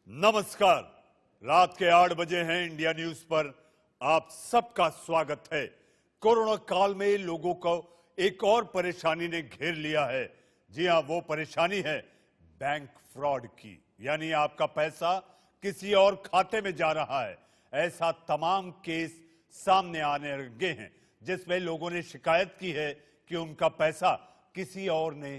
नमस्कार। रात के 8 बजे हैं। इंडिया न्यूज पर आप सबका स्वागत है। कोरोना काल में लोगों को एक और परेशानी ने घेर लिया है। जी हां, वो परेशानी है बैंक फ्रॉड की, यानी आपका पैसा किसी और खाते में जा रहा है। ऐसा तमाम केस सामने आने लगे हैं जिसमें लोगों ने शिकायत की है कि उनका पैसा किसी और ने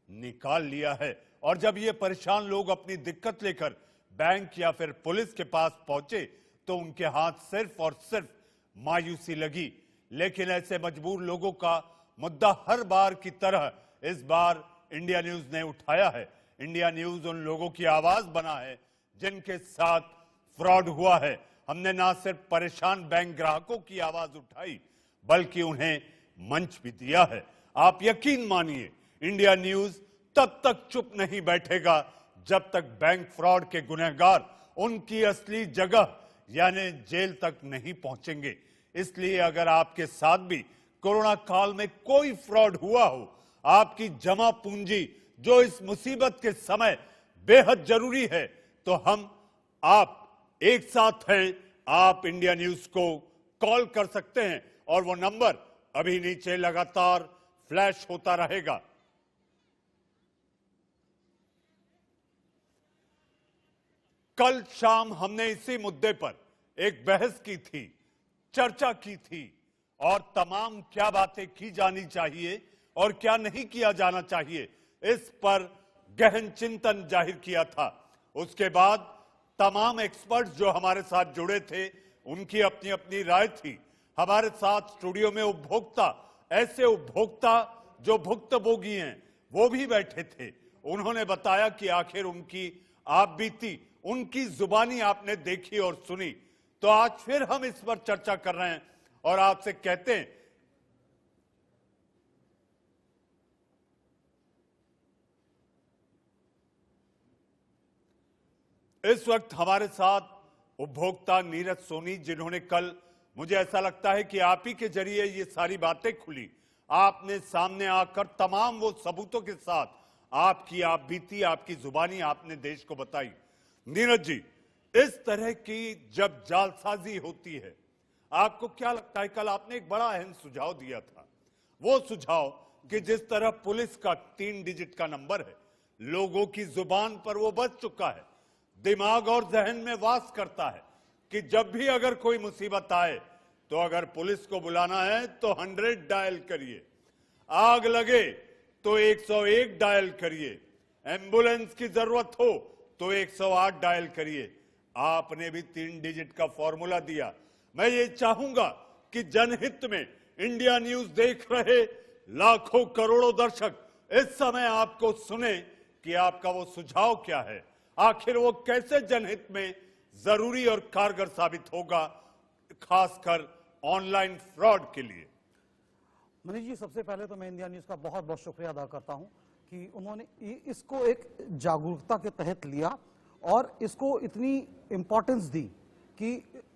निकाल लिया है। और जब ये परेशान लोग अपनी दिक्कत लेकर बैंक या फिर पुलिस के पास पहुंचे तो उनके हाथ सिर्फ और सिर्फ मायूसी लगी। लेकिन ऐसे मजबूर लोगों का मुद्दा हर बार की तरह इस बार इंडिया न्यूज ने उठाया है। इंडिया न्यूज उन लोगों की आवाज बना है जिनके साथ फ्रॉड हुआ है। हमने ना सिर्फ परेशान बैंक ग्राहकों की आवाज उठाई बल्कि उन्हें मंच भी दिया है। आप यकीन मानिए, इंडिया न्यूज तब तक चुप नहीं बैठेगा जब तक बैंक फ्रॉड के गुनहगार उनकी असली जगह यानी जेल तक नहीं पहुंचेंगे। इसलिए अगर आपके साथ भी कोरोना काल में कोई फ्रॉड हुआ हो, आपकी जमा पूंजी जो इस मुसीबत के समय बेहद जरूरी है, तो आप एक साथ हैं। आप इंडिया न्यूज को कॉल कर सकते हैं और वो नंबर अभी नीचे लगातार फ्लैश होता रहेगा। कल शाम हमने इसी मुद्दे पर एक बहस की थी, चर्चा की थी और तमाम क्या बातें की जानी चाहिए और क्या नहीं किया जाना चाहिए, इस पर गहन चिंतन जाहिर किया था। उसके बाद तमाम एक्सपर्ट्स जो हमारे साथ जुड़े थे, उनकी अपनी अपनी राय थी। हमारे साथ स्टूडियो में उपभोक्ता, ऐसे उपभोक्ता जो भुक्तभोगी हैं, वो भी बैठे थे। उन्होंने बताया कि आखिर उनकी आप बीती उनकी जुबानी आपने देखी और सुनी। तो आज फिर हम इस पर चर्चा कर रहे हैं और आपसे कहते हैं इस वक्त हमारे साथ उपभोक्ता नीरज सोनी, जिन्होंने कल, मुझे ऐसा लगता है कि आप ही के जरिए ये सारी बातें खुली। आपने सामने आकर तमाम वो सबूतों के साथ आपकी आप बीती, आपकी जुबानी आपने देश को बताई। नीरज जी, इस तरह की जब जालसाजी होती है, आपको क्या लगता है? कल आपने एक बड़ा अहम सुझाव दिया था। वो सुझाव कि जिस तरह पुलिस का 3 डिजिट का नंबर है, लोगों की जुबान पर वो बच चुका है, दिमाग और जहन में वास करता है कि जब भी अगर कोई मुसीबत आए तो अगर पुलिस को बुलाना है तो 100 डायल करिए, आग लगे तो 101 डायल करिए, एम्बुलेंस की जरूरत हो तो 108 डायल करिए। आपने भी 3 डिजिट का फॉर्मूला दिया। मैं ये चाहूंगा कि जनहित में इंडिया न्यूज देख रहे लाखों करोड़ों दर्शक इस समय आपको सुने कि आपका वो सुझाव क्या है, आखिर वो कैसे जनहित में जरूरी और कारगर साबित होगा, खासकर ऑनलाइन फ्रॉड के लिए। मनीष जी, सबसे पहले तो मैं इंडिया न्यूज का बहुत बहुत शुक्रिया अदा करता हूं कि उन्होंने इसको एक जागरूकता के तहत लिया और इसको इतनी इंपॉर्टेंस दी कि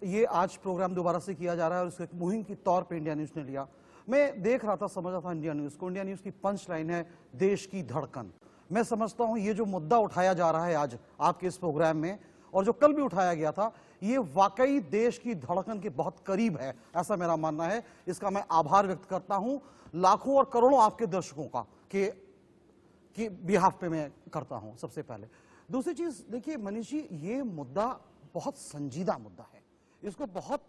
ये आज प्रोग्राम दोबारा से किया जा रहा है और इसको एक मुहिम की तौर पे इंडिया न्यूज ने लिया। मैं देख रहा था, समझ रहा था इंडिया न्यूज को। इंडिया न्यूज की पंच लाइन है देश की धड़कन। मैं समझता हूं ये जो मुद्दा उठाया जा रहा है आज आपके इस प्रोग्राम में और जो कल भी उठाया गया था, ये वाकई देश की धड़कन के बहुत करीब है, ऐसा मेरा मानना है। इसका मैं आभार व्यक्त करता हूं लाखों और करोड़ों आपके दर्शकों का कि बिहाफ पे मैं करता हूं सबसे पहले। दूसरी चीज देखिए मनीष जी, ये मुद्दा बहुत संजीदा मुद्दा है, इसको बहुत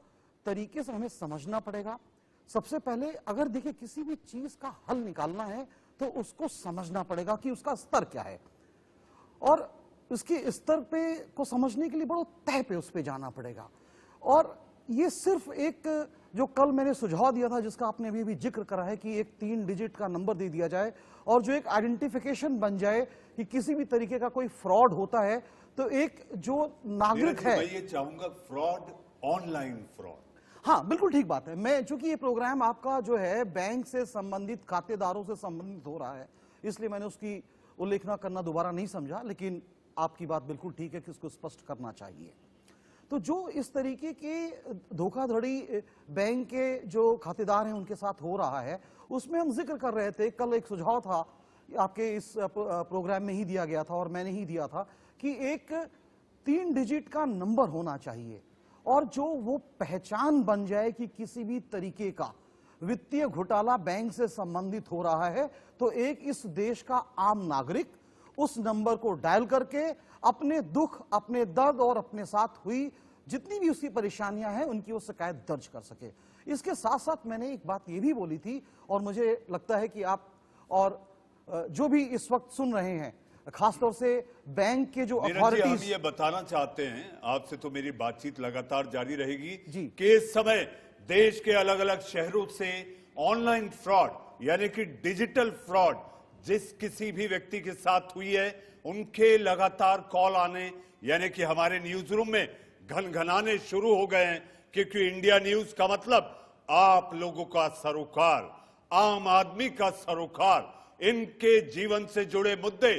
तरीके से हमें समझना पड़ेगा। सबसे पहले अगर देखिए किसी भी चीज का हल निकालना है तो उसको समझना पड़ेगा कि उसका स्तर क्या है और उसके स्तर पे को समझने के लिए बड़ो तह पे उस पे जाना पड़ेगा। और ये सिर्फ एक जो कल मैंने सुझाव दिया था, जिसका आपने अभी भी जिक्र करा है कि एक 3 डिजिट का नंबर दे दिया जाए और जो एक आइडेंटिफिकेशन बन जाए कि किसी भी तरीके का कोई फ्रॉड होता है तो एक जो नागरिक है। मैं ये चाहूंगा फ्रॉड, ऑनलाइन फ्रॉड। हाँ, बिल्कुल ठीक बात है। मैं चूंकि ये प्रोग्राम आपका जो है बैंक से संबंधित, खातेदारों से संबंधित हो रहा है, इसलिए मैंने उसकी उल्लेखना करना दोबारा नहीं समझा, लेकिन आपकी बात बिल्कुल ठीक है कि उसको स्पष्ट करना चाहिए। तो जो इस तरीके की धोखाधड़ी बैंक के जो खातेदार हैं उनके साथ हो रहा है, उसमें हम जिक्र कर रहे थे। कल एक सुझाव था आपके इस प्रोग्राम में ही दिया गया था और मैंने ही दिया था कि एक 3 डिजिट का नंबर होना चाहिए और जो वो पहचान बन जाए कि किसी भी तरीके का वित्तीय घोटाला बैंक से संबंधित हो रहा है, तो एक इस देश का आम नागरिक उस नंबर को डायल करके अपने दुख, अपने दर्द और अपने साथ हुई जितनी भी उसकी परेशानियां हैं उनकी वो शिकायत दर्ज कर सके। इसके साथ साथ मैंने एक बात ये भी बोली थी और मुझे लगता है कि आप और जो भी इस वक्त सुन रहे हैं, खासतौर से बैंक के जो नीरज जी, अथॉरिटीज, हम ये बताना चाहते हैं, आपसे तो मेरी बातचीत लगातार जारी रहेगी जी। कि इस समय देश के अलग अलग शहरों से ऑनलाइन फ्रॉड यानी कि डिजिटल फ्रॉड जिस किसी भी व्यक्ति के साथ हुई है, उनके लगातार कॉल आने यानी कि हमारे न्यूज रूम में घनघनाने शुरू हो गए हैं, क्योंकि इंडिया न्यूज का मतलब आप लोगों का सरोकार, आम आदमी का सरोकार, इनके जीवन से जुड़े मुद्दे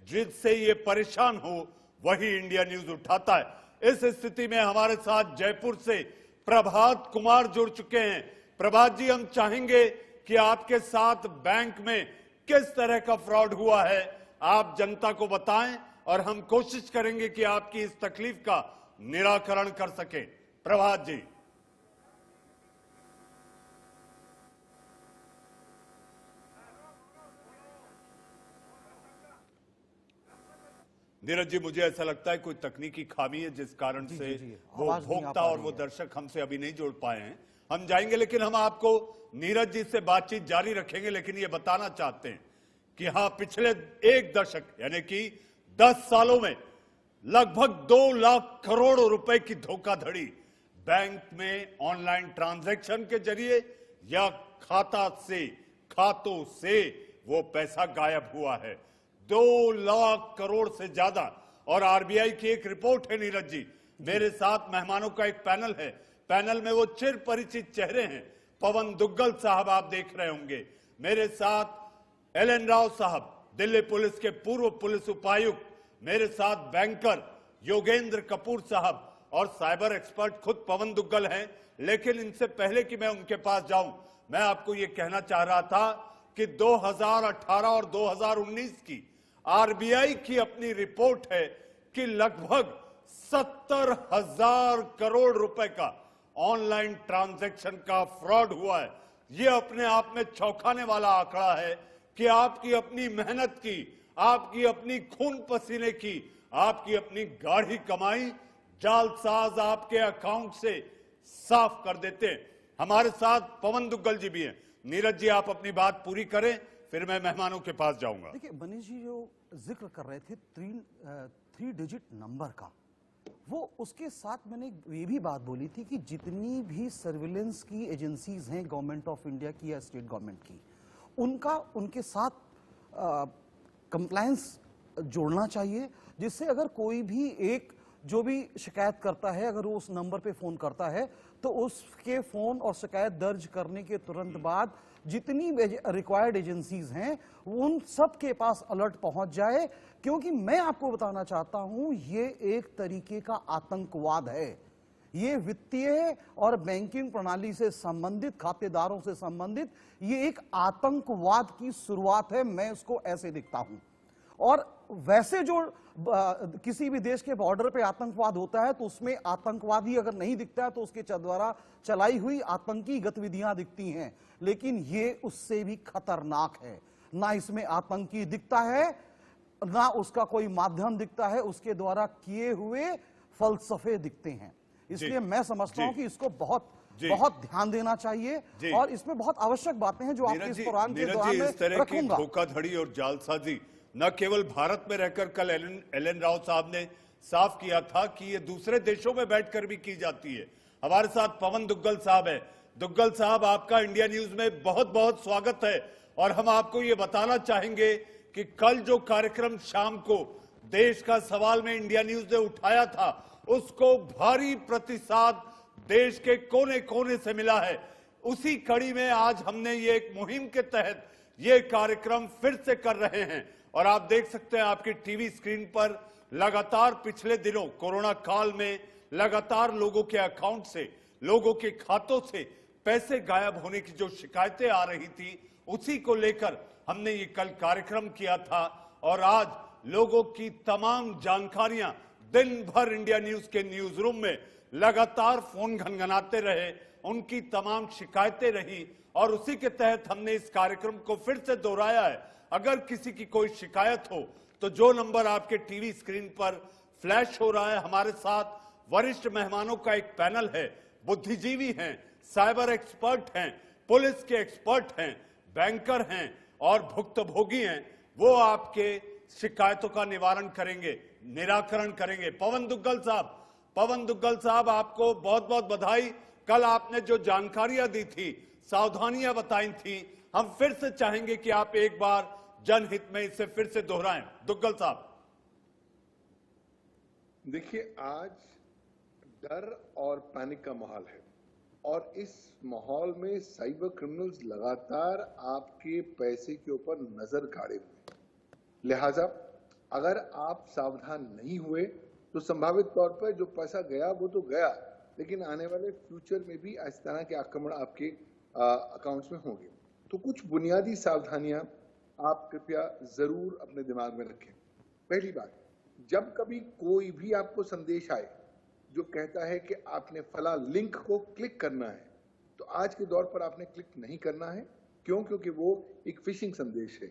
जिससे ये परेशान हो वही इंडिया न्यूज उठाता है। इस स्थिति में हमारे साथ जयपुर से प्रभात कुमार जुड़ चुके हैं। प्रभात जी, हम चाहेंगे कि आपके साथ बैंक में किस तरह का फ्रॉड हुआ है आप जनता को बताएं और हम कोशिश करेंगे कि आपकी इस तकलीफ का निराकरण कर सके। प्रभात जी। नीरज जी, मुझे ऐसा लगता है कोई तकनीकी खामी है जिस कारण से वो आवाज नहीं आ भोक्ता पा और रही वो है। दर्शक हमसे अभी नहीं जुड़ पाए हैं। हम जाएंगे, लेकिन हम आपको नीरज जी से बातचीत जारी रखेंगे, लेकिन ये बताना चाहते हैं कि हाँ, पिछले एक दशक यानी कि 10 सालों में लगभग 2 लाख करोड़ रुपए की धोखाधड़ी बैंक में ऑनलाइन ट्रांजैक्शन के जरिए या खातों से वो पैसा गायब हुआ है। 2 लाख करोड़ से ज्यादा। और आरबीआई की एक रिपोर्ट है नीरज जी, मेरे साथ मेहमानों का एक पैनल है, पैनल में वो चिर परिचित चेहरे हैं। पवन दुग्गल साहब आप देख रहे होंगे, मेरे साथ एल.एन. राव साहब, दिल्ली पुलिस के पूर्व पुलिस उपायुक्त, मेरे साथ बैंकर योगेंद्र कपूर साहब और साइबर एक्सपर्ट खुद पवन दुग्गल हैं। लेकिन इनसे पहले कि मैं उनके पास जाऊं, मैं आपको यह कहना चाह रहा था कि 2018 और 2019 की आरबीआई की अपनी रिपोर्ट है कि लगभग 70,000 करोड़ रुपए का ऑनलाइन ट्रांजैक्शन का फ्रॉड हुआ है। यह अपने आप में चौंकाने वाला आंकड़ा है कि आपकी अपनी मेहनत की, आपकी अपनी खून पसीने की, आपकी अपनी गाढ़ी कमाई जालसाज आपके अकाउंट से साफ कर देते हैं। हमारे साथ पवन दुग्गल जी भी हैं। नीरज जी, आप अपनी बात पूरी करें, फिर मैं मेहमानों के पास जाऊंगा। देखिए मनीष जी जो जिक्र कर रहे थे 3 डिजिट नंबर का, वो उसके साथ मैंने ये भी बात बोली थी कि जितनी भी सर्विलेंस की एजेंसीज हैं गवर्नमेंट ऑफ इंडिया की या स्टेट गवर्नमेंट की, उनके साथ कंप्लायंस जोड़ना चाहिए, जिससे अगर कोई भी एक जो भी शिकायत करता है, अगर वो उस नंबर पे फोन करता है तो उसके फोन और शिकायत दर्ज करने के तुरंत बाद जितनी रिक्वायर्ड एजेंसीज हैं उन सब के पास अलर्ट पहुंच जाए। क्योंकि मैं आपको बताना चाहता हूं, ये एक तरीके का आतंकवाद है। ये वित्तीय और बैंकिंग प्रणाली से संबंधित, खातेदारों से संबंधित ये एक आतंकवाद की शुरुआत है। मैं इसको ऐसे देखता हूं। और वैसे जो किसी भी देश के बॉर्डर पे आतंकवाद होता है तो उसमें आतंकवादी अगर नहीं दिखता है तो उसके द्वारा चलाई हुई आतंकी गतिविधियां दिखती हैं, लेकिन ये उससे भी खतरनाक है। ना इसमें आतंकी दिखता है, ना उसका कोई माध्यम दिखता है, उसके द्वारा किए हुए फलसफे दिखते हैं। इसलिए मैं समझता हूं कि इसको बहुत ध्यान देना चाहिए और इसमें बहुत आवश्यक बातें हैं जो आपके इस प्रोग्राम के दौरान में इस तरह की रखूंगा। धोखाधड़ी और जालसाजी न केवल भारत में रहकर, कल एल.एन. राव साहब ने साफ किया था कि ये दूसरे देशों में बैठकर भी की जाती है। हमारे साथ पवन दुग्गल साहब है। दुग्गल साहब, आपका इंडिया न्यूज में बहुत बहुत स्वागत है। और हम आपको ये बताना चाहेंगे कि कल जो कार्यक्रम शाम को देश का सवाल में इंडिया न्यूज ने उठाया था, उसको भारी प्रतिसाद देश के कोने कोने से मिला है। उसी कड़ी में आज हमने ये एक मुहिम के तहत ये कार्यक्रम फिर से कर रहे हैं। और आप देख सकते हैं आपकी टीवी स्क्रीन पर लगातार पिछले दिनों कोरोना काल में लगातार लोगों के अकाउंट से, लोगों के खातों से पैसे गायब होने की जो शिकायतें आ रही थी, उसी को लेकर हमने ये कल कार्यक्रम किया था। और आज लोगों की तमाम जानकारियां दिन भर इंडिया न्यूज के न्यूज रूम में लगातार फोन घनघनाते रहे, उनकी तमाम शिकायतें रही और उसी के तहत हमने इस कार्यक्रम को फिर से दोहराया है। अगर किसी की कोई शिकायत हो तो जो नंबर आपके टीवी स्क्रीन पर फ्लैश हो रहा है, हमारे साथ वरिष्ठ मेहमानों का एक पैनल है, बुद्धिजीवी हैं, साइबर एक्सपर्ट हैं, पुलिस के एक्सपर्ट हैं, बैंकर हैं और भुक्तभोगी हैं, वो आपके शिकायतों का निवारण करेंगे, निराकरण करेंगे। पवन दुग्गल साहब आपको बहुत बहुत बधाई। कल आपने जो जानकारियां दी थी, सावधानियां बताई थी, हम फिर से चाहेंगे कि आप एक बार जनहित में इसे फिर से दोहराएं। दुग्गल साहब, देखिए, आज डर और पैनिक का माहौल है और इस माहौल में साइबर क्रिमिनल्स लगातार आपके पैसे के ऊपर नजर गाड़े हुए हैं। लिहाजा अगर आप सावधान नहीं हुए तो संभावित तौर पर जो पैसा गया वो तो गया, लेकिन आने वाले फ्यूचर में भी इस तरह के आक्रमण आपके अकाउंट्स में होंगे। तो कुछ बुनियादी सावधानियां आप कृपया जरूर अपने दिमाग में रखें। पहली बात, जब कभी कोई भी आपको संदेश आए जो कहता है कि आपने फला लिंक को क्लिक करना है, तो आज के दौर पर आपने क्लिक नहीं करना है। क्यों? क्योंकि वो एक फिशिंग संदेश है।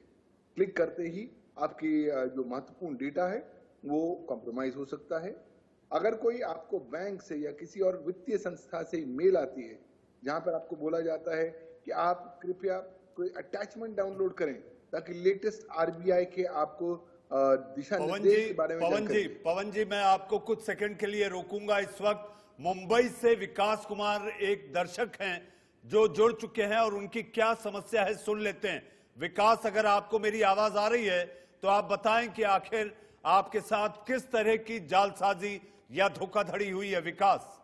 क्लिक करते ही आपकी जो महत्वपूर्ण डेटा है वो कॉम्प्रोमाइज हो सकता है। अगर कोई आपको बैंक से या किसी और वित्तीय संस्था से मेल आती है जहां पर आपको बोला जाता है कि आप कृपया कोई अटैचमेंट डाउनलोड करें ताकि लेटेस्ट आरबीआई के आपको दिशा निर्देश के बारे में पवन जी, मैं आपको कुछ सेकंड के लिए रोकूंगा। इस वक्त मुंबई से विकास कुमार एक दर्शक हैं जो जुड़ चुके हैं और उनकी क्या समस्या है सुन लेते हैं। विकास, अगर आपको मेरी आवाज आ रही है तो आप बताएं कि आखिर आपके साथ किस तरह की जालसाजी या धोखाधड़ी हुई है। विकास,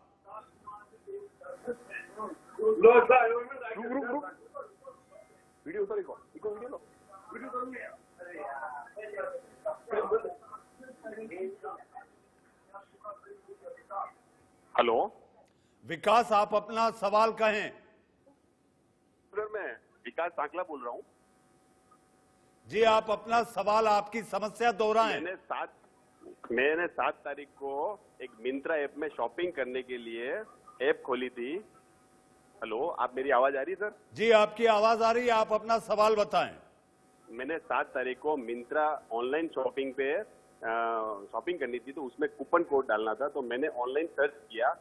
हेलो विकास, आप अपना सवाल कहें। सर, मैं विकास सांकला बोल रहा हूँ। जी, आप अपना सवाल, आपकी समस्या दोहराएं। मैंने 7 तारीख को एक मिंत्रा ऐप में शॉपिंग करने के लिए ऐप खोली थी। हेलो, आप मेरी आवाज आ रही है सर? जी, आपकी आवाज आ रही है, आप अपना सवाल बताएं। मैंने 7 तारीख को मिंत्रा ऑनलाइन शॉपिंग पे शॉपिंग करनी थी, तो उसमें कूपन कोड डालना था। तो मैंने ऑनलाइन सर्च किया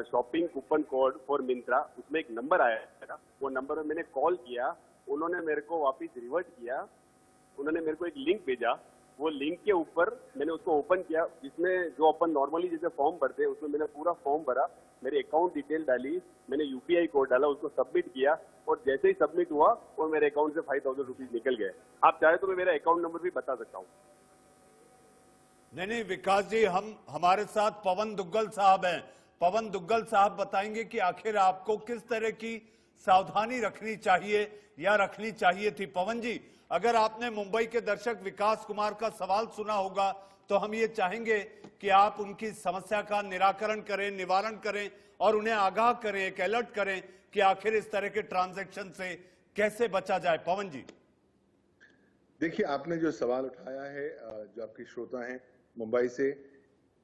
shopping coupon code for Myntra, उसमें एक नंबर आया था। वो नंबर में मैंने कॉल किया, उन्होंने मेरे को वापस रिवर्ट किया, उन्होंने मेरे को एक लिंक भेजा। वो लिंक के ऊपर मैंने उसको ओपन किया, जिसमें जो अपन नॉर्मली जैसे फॉर्म भरते हैं उसमें मैंने पूरा फॉर्म भरा, मेरी अकाउंट डिटेल डाली, मैंने यूपीआई कोड डाला, उसको सबमिट किया और जैसे ही सबमिट हुआ और मेरे अकाउंट से 5,000 रुपीज निकल गए। आप चाहे तो मैं मेरा अकाउंट नंबर भी बता सकता हूँ। नहीं, विकास जी, हमारे साथ पवन दुग्गल साहब हैं। पवन दुग्गल साहब बताएंगे कि आखिर आपको किस तरह की सावधानी रखनी चाहिए या रखनी चाहिए थी। पवन जी, अगर आपने मुंबई के दर्शक विकास कुमार का सवाल सुना होगा तो हम ये चाहेंगे कि आप उनकी समस्या का निराकरण करें, निवारण करें और उन्हें आगाह करें, एक अलर्ट करें कि आखिर इस तरह के ट्रांजैक्शन से कैसे बचा जाए। पवन जी, देखिए, आपने जो सवाल उठाया है, जो आपके श्रोता हैं मुंबई से,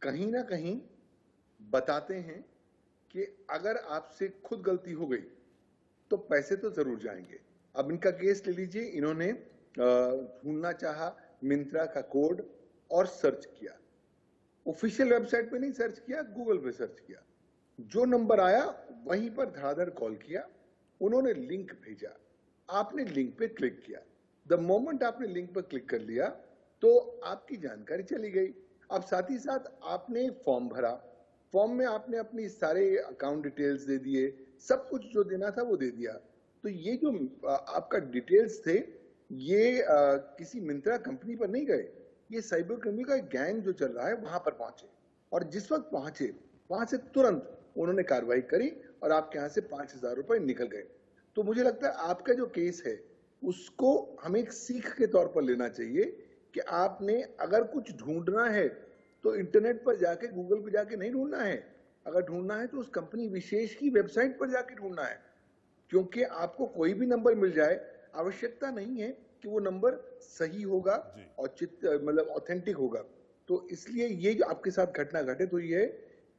कहीं ना कहीं बताते हैं कि अगर आपसे खुद गलती हो गई तो पैसे तो जरूर जाएंगे। अब इनका केस ले लीजिए, इन्होंने ढूंढना चाहा मिंत्रा का कोड और सर्च किया, ऑफिशियल वेबसाइट पे नहीं सर्च किया, गूगल पे सर्च किया, जो नंबर आया वहीं पर धड़ाधड़ कॉल किया, उन्होंने लिंक भेजा, आपने लिंक पे क्लिक किया। द मोमेंट आपने लिंक पर क्लिक कर लिया तो आपकी जानकारी चली गई। अब साथ ही साथ आपने फॉर्म भरा, फॉर्म में आपने अपनी सारे अकाउंट डिटेल्स दे दिए, सब कुछ जो देना था वो दे दिया। तो ये जो आपका डिटेल्स थे ये किसी मिंत्रा कंपनी पर नहीं गए, ये साइबर क्रिमिनल का एक गैंग जो चल रहा है वहां पर पहुंचे, और जिस वक्त पहुंचे वहां से तुरंत उन्होंने कार्रवाई करी और आपके यहां से 5,000 रुपए निकल गए। तो मुझे लगता है आपका जो केस है उसको हमें एक सीख के तौर पर लेना चाहिए कि आपने अगर कुछ ढूंढना है तो इंटरनेट पर जाके, गूगल पर जाके नहीं ढूंढना है। अगर ढूंढना है तो उस कंपनी विशेष की वेबसाइट पर जाके ढूंढना है, क्योंकि आपको कोई भी नंबर मिल जाए, आवश्यकता नहीं है कि वो नंबर सही होगा और मतलब ऑथेंटिक होगा। तो इसलिए ये जो आपके साथ घटना घटित हुई है,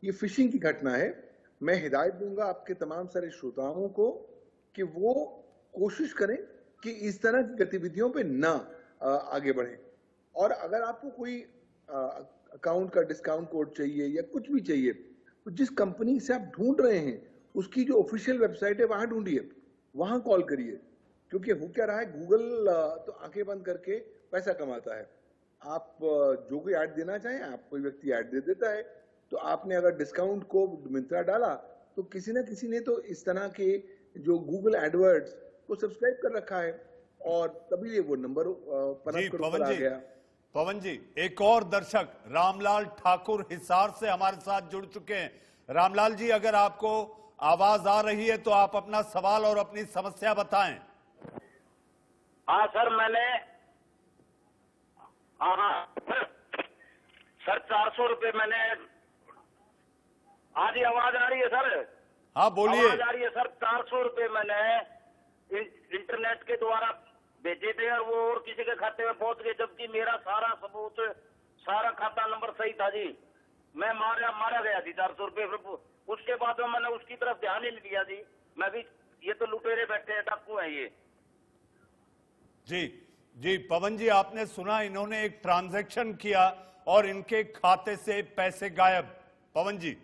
ये फिशिंग की घटना है। मैं हिदायत दूंगा आपके तमाम सारे श्रोताओं को कि वो कोशिश करें कि इस तरह की गतिविधियों पे ना आगे बढ़ें। और अगर आपको कोई अकाउंट का डिस्काउंट कोड चाहिए या कुछ भी चाहिए, तो जिस कंपनी से आप ढूंढ रहे हैं उसकी जो ऑफिशियल वेबसाइट है वहां ढूंढिए, वहां कॉल करिए। क्योंकि हो क्या रहा है, गूगल तो आंखें बंद करके पैसा कमाता है। आप जो कोई ऐड देना चाहें, आप कोई व्यक्ति ऐड दे देता है, तो आपने अगर डिस्काउंट कोड मिंत्रा डाला तो किसी ना किसी ने तो इस तरह के जो गूगल एडवर्ड्स को सब्सक्राइब कर रखा है और तभी वो नंबर जी पर ऊपर आ गया। पवन जी, एक और दर्शक रामलाल ठाकुर हिसार से हमारे साथ जुड़ चुके हैं। रामलाल जी, अगर आपको आवाज आ रही है तो आप अपना सवाल और अपनी समस्या बताएं। हाँ सर, मैंने हाँ सर 400 रुपये मैंने, हाँ जी आवाज आ रही है सर? हाँ बोलिए। आवाज आ रही है सर। 400 रुपये मैंने इंटरनेट के द्वारा भेजे थे और वो और किसी के खाते में पहुंच गए, जबकि मेरा सारा सबूत, सारा खाता नंबर सही था जी। मैं मारा गया जी 400 रुपये। उसके बाद में मैंने उसकी तरफ ध्यान ही नहीं दिया जी। मैं भी, ये तो लुटेरे बैठे हैं, डाकू है ये। जी जी पवन जी, आपने सुना, इन्होंने एक ट्रांजैक्शन किया और इनके खाते से पैसे गायब। पवन जी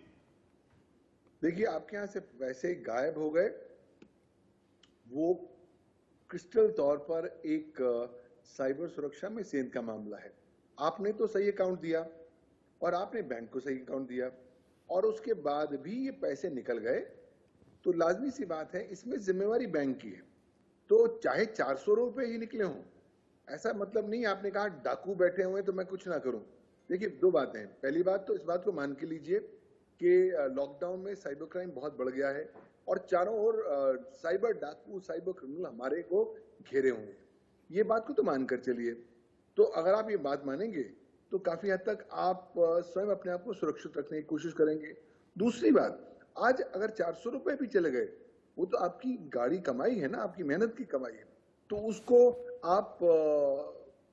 देखिए, आपके यहां से पैसे गायब हो गए, वो क्रिस्टल तौर पर एक साइबर सुरक्षा में सेंध का मामला है। आपने तो सही अकाउंट दिया और आपने बैंक को सही अकाउंट दिया और उसके बाद भी ये पैसे निकल गए, तो लाजमी सी बात है इसमें जिम्मेवारी बैंक की है। तो चाहे 400 रुपए ही निकले हों, ऐसा मतलब नहीं आपने कहा डाकू बैठे हुए तो मैं कुछ ना करूं। देखिए, दो बातें हैं। पहली बात तो इस बात को मान के लीजिए कि लॉकडाउन में साइबर क्राइम बहुत बढ़ गया है और चारों ओर साइबर डाकू, साइबर क्रिमिनल हमारे को घेरे हुए हैं। ये बात को तो मानकर चलिए। तो अगर आप ये बात मानेंगे तो काफी हद तक आप स्वयं अपने आप को सुरक्षित रखने की कोशिश करेंगे। दूसरी बात, आज अगर 400 रुपए भी चले गए, वो तो आपकी गाड़ी कमाई है ना, आपकी मेहनत की कमाई है, तो उसको आप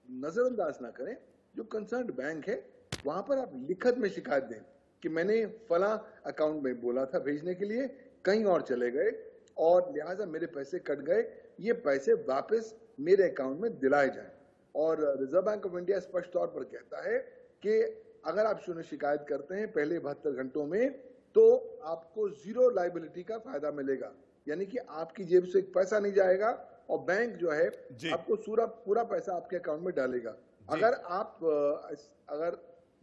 नजरअंदाज ना करें। जो कंसर्न बैंक है वहां पर आप लिखत में शिकायत दें कि मैंने फला अकाउंट में बोला था भेजने के लिए, कहीं और चले गए और लिहाजा मेरे पैसे कट गए, ये पैसे वापस मेरे अकाउंट में दिलाए जाएं। और रिजर्व बैंक ऑफ इंडिया स्पष्ट तौर पर कहता है कि अगर आप शून्य शिकायत करते हैं पहले 72 घंटों में, तो आपको जीरो लायबिलिटी का फायदा मिलेगा, यानी कि आपकी जेब से एक पैसा नहीं जाएगा और बैंक जो है आपको पूरा पैसा आपके अकाउंट में डालेगा। अगर आप अगर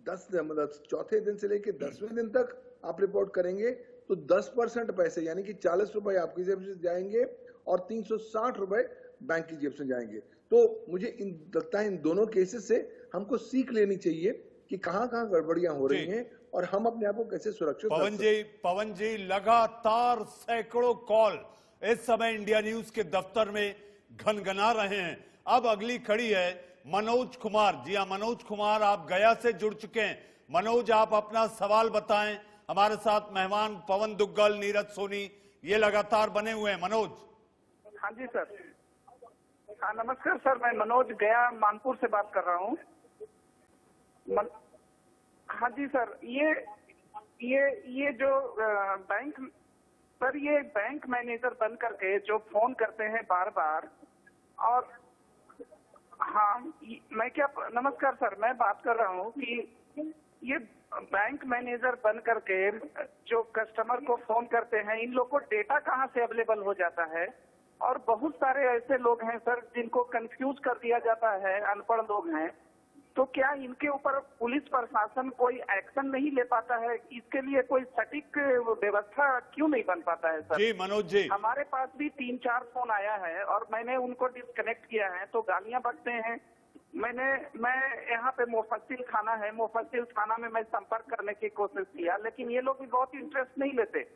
10 मतलब चौथे दिन से लेकर 10वें दिन तक आप रिपोर्ट करेंगे तो 10% पैसे यानी कि 40 रुपए आपकी जेब से जाएंगे और 360 रुपए बैंक की जेब से जाएंगे। तो मुझे लगता है इन दोनों केसेस से हमको सीख लेनी चाहिए कि कहां-कहां गड़बड़ियां हो रही हैं और हम अपने आप को कैसे सुरक्षित रख सकते हैं। पवन जी, लगातार सैकड़ों कॉल इस समय इंडिया न्यूज के दफ्तर में घनघना रहे हैं। अब अगली खड़ी है मनोज कुमार। जी हाँ मनोज कुमार, आप गया से जुड़ चुके हैं। मनोज, आप अपना सवाल बताएं। हमारे साथ मेहमान पवन दुग्गल, नीरज सोनी, ये लगातार बने हुए हैं। मनोज। हाँ जी सर। हाँ नमस्कार सर, मैं मनोज गया मानपुर से बात कर रहा हूँ। हाँ जी सर, ये जो बैंक सर, ये बैंक मैनेजर बन करके जो फोन करते हैं बार बार, और हाँ मैं क्या, नमस्कार सर, मैं बात कर रहा हूँ कि ये बैंक मैनेजर बन करके जो कस्टमर को फोन करते हैं, इन लोग को डेटा कहाँ से अवेलेबल हो जाता है। और बहुत सारे ऐसे लोग हैं सर जिनको कंफ्यूज कर दिया जाता है, अनपढ़ लोग हैं, तो क्या इनके ऊपर पुलिस प्रशासन कोई एक्शन नहीं ले पाता है? इसके लिए कोई सटीक व्यवस्था क्यों नहीं बन पाता है सर? जी मनोज जी, हमारे पास भी 3-4 फोन आया है और मैंने उनको डिस्कनेक्ट किया है तो गालियां बकते हैं। मैं यहाँ पे मुफस्सिल थाना है, मुफस्सिल थाना में मैं संपर्क करने की कोशिश किया, लेकिन ये लोग भी बहुत इंटरेस्ट नहीं लेते।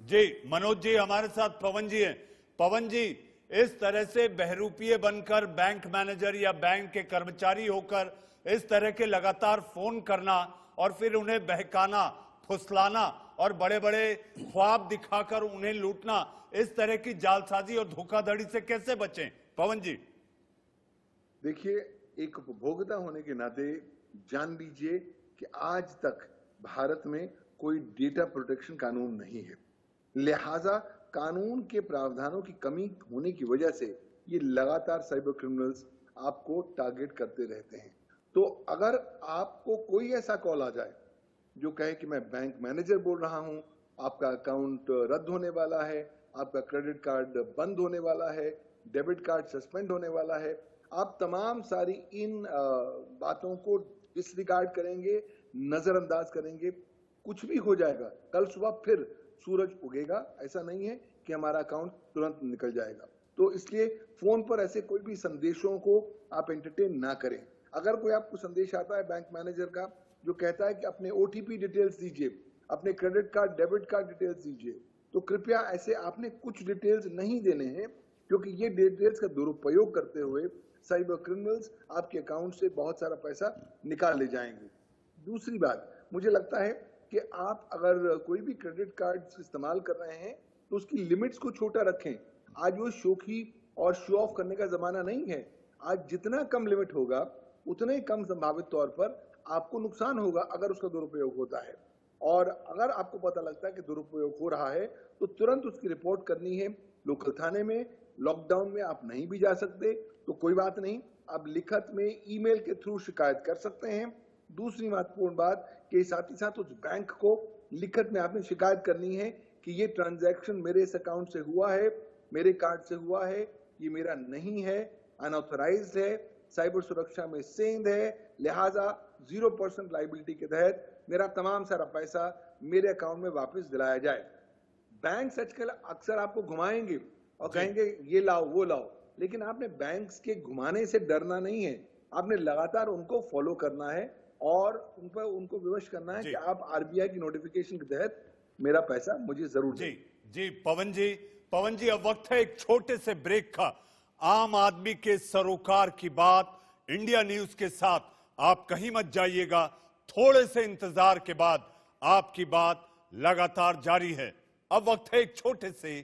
जी मनोज जी, हमारे साथ पवन जी हैं। पवन जी, इस तरह से बहरूपिये बनकर बैंक मैनेजर या बैंक के कर्मचारी होकर इस तरह के लगातार फोन करना और फिर उन्हें बहकाना, फुसलाना और बड़े बड़े ख्वाब दिखाकर उन्हें लूटना, इस तरह की जालसाजी और धोखाधड़ी से कैसे बचें? पवन जी। देखिए, एक उपभोक्ता होने के नाते जान लीजिए कि आज तक भारत में कोई डेटा प्रोटेक्शन कानून नहीं है। लिहाजा कानून के प्रावधानों की कमी होने की वजह से ये लगातार साइबर क्रिमिनल्स आपको टारगेट करते रहते हैं। तो अगर आपको कोई ऐसा कॉल आ जाए जो कहे कि मैं बैंक मैनेजर बोल रहा हूं, आपका अकाउंट रद्द होने वाला है, आपका क्रेडिट कार्ड बंद होने वाला है, डेबिट कार्ड सस्पेंड होने वाला है, आप तमाम सारी इन बातों को डिसरिगार्ड करेंगे, नजरअंदाज करेंगे, कुछ भी हो जाएगा, कल सुबह फिर सूरज उगेगा। ऐसा नहीं है कि हमारा अकाउंट तुरंत निकल जाएगा। तो इसलिए फोन पर ऐसे कोई भी संदेशों को आप एंटरटेन ना करें। अगर कोई आपको संदेश आता है बैंक मैनेजर का जो कहता है कि अपने ओटीपी डिटेल्स दीजिए, अपने credit card debit card details दीजिए, तो कृपया ऐसे आपने कुछ डिटेल्स नहीं देने हैं, क्योंकि ये डिटेल्स का दुरुपयोग करते हुए साइबर क्रिमिनल्स आपके अकाउंट से बहुत सारा पैसा निकाल ले जाएंगे। दूसरी बात, मुझे लगता है कि आप अगर कोई भी क्रेडिट कार्ड इस्तेमाल कर रहे हैं तो उसकी लिमिट्स को छोटा रखें। आज वो शोखी और शो ऑफ करने का जमाना नहीं है। आज जितना कम लिमिट होगा उतने ही कम संभावित तौर पर आपको नुकसान होगा अगर उसका दुरुपयोग होता है। और अगर आपको पता लगता है कि दुरुपयोग हो रहा है तो तुरंत उसकी रिपोर्ट करनी है लोकल थाने में। लॉकडाउन में आप नहीं भी जा सकते तो कोई बात नहीं, आप लिखत में ईमेल के थ्रू शिकायत कर सकते हैं। दूसरी महत्वपूर्ण बात कि साथ ही साथ उस बैंक को लिखत में आपने शिकायत करनी है कि ये ट्रांजैक्शन मेरे इस अकाउंट से हुआ है, मेरे कार्ड से हुआ है, ये मेरा नहीं है, अनऑथराइज्ड है, साइबर सुरक्षा में सेंध है, लिहाजा 0% लाइबिलिटी के तहत मेरा तमाम सारा पैसा मेरे अकाउंट में वापस दिलाया जाए। बैंक आजकल अक्सर आपको घुमाएंगे और कहेंगे ये लाओ वो लाओ, लेकिन आपने बैंक्स के घुमाने से डरना नहीं है, आपने लगातार उनको फॉलो करना है और उनको विवश करना है कि आप आरबीआई की नोटिफिकेशन के तहत मेरा पैसा मुझे जरूर जी जी पवन जी अब वक्त है एक छोटे से ब्रेक का। आम आदमी के सरोकार की बात इंडिया न्यूज के साथ, आप कहीं मत जाइएगा, थोड़े से इंतजार के बाद आपकी बात लगातार जारी है। अब वक्त है एक छोटे से